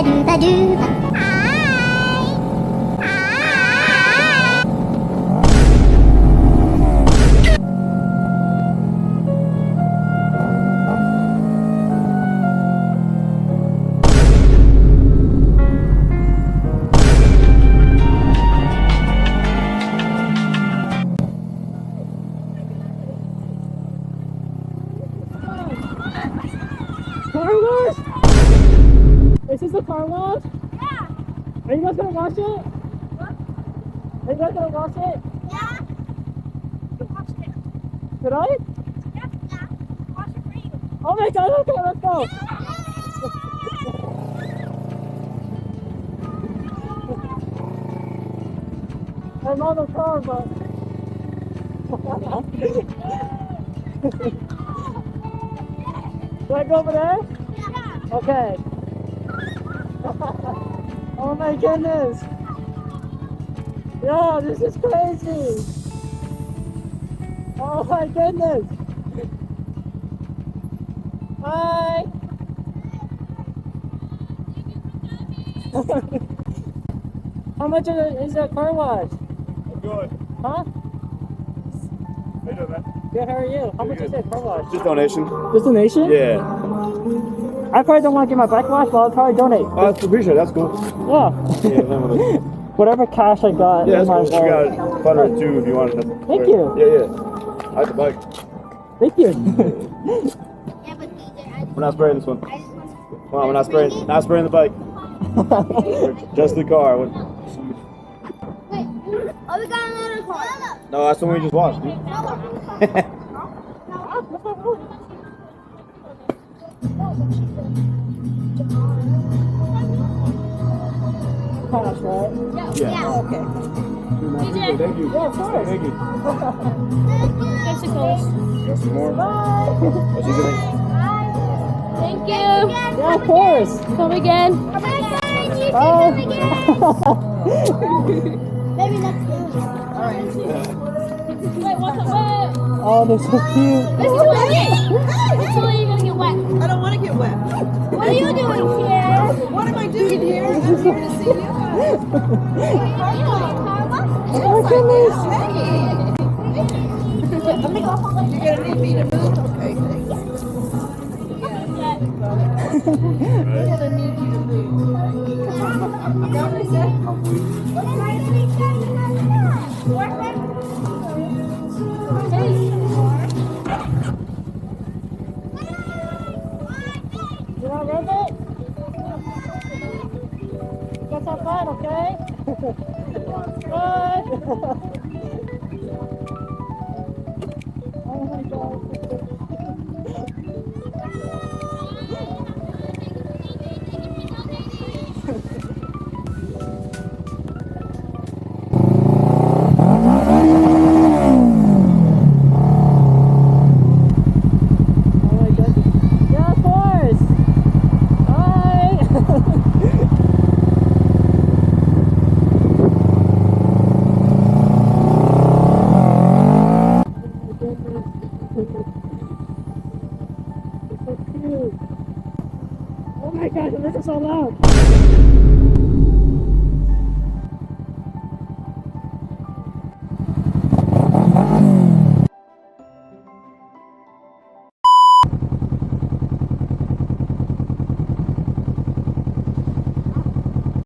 dooba dooba. Car wash? Is this a car wash? Yeah. Are you guys gonna wash it? What? Are you guys gonna wash it? Yeah. Watch it. Should I? Yeah. Watch it for you. Oh my god, okay, let's go. I'm on the car, but... Do I go over there? Yeah. Okay. Oh my goodness. Yeah, this is crazy. Oh my goodness. Hi. How much is a car wash? Good. Huh? How you doing, man? Good, how are you? How much is it car wash? Just donation. Just donation? Yeah. I probably don't want to get my bike washed, but I'll probably donate. Oh, I appreciate it. That's cool. Yeah. Yeah, then we'll- Whatever cash I got yeah, in that's my cool. You wallet. got Fundraising too if you want it. Thank you. Yeah, yeah. I like the bike. Thank you. Yeah, but DJ, We're not spraying this one. I just want to. Come on, we're not spraying the bike. Just the car. Wait. Oh, we got another car. No, that's the one we just watched, dude. Cash, right? Yeah. Okay. Thank you. Yeah, of course. Thank you. Popsicles. Got some more? Bye. What's you gonna? Thank you. Yeah, of course. Come again. Oh. Maybe next year. Wait, what's up? Wait. Oh, they're so cute. This is wet. Until you're gonna get wet. I don't want to get wet. What are you doing here? What am I doing here? I'm here to see you guys. Oh my goodness. You're gonna need me to move? Okay, thanks. We're gonna need you to move. You know what I said? You want to rub it? Get some fun, okay? Bye. Oh my god. Yeah, of course. Bye. It's so cute. Oh my gosh, this is so loud.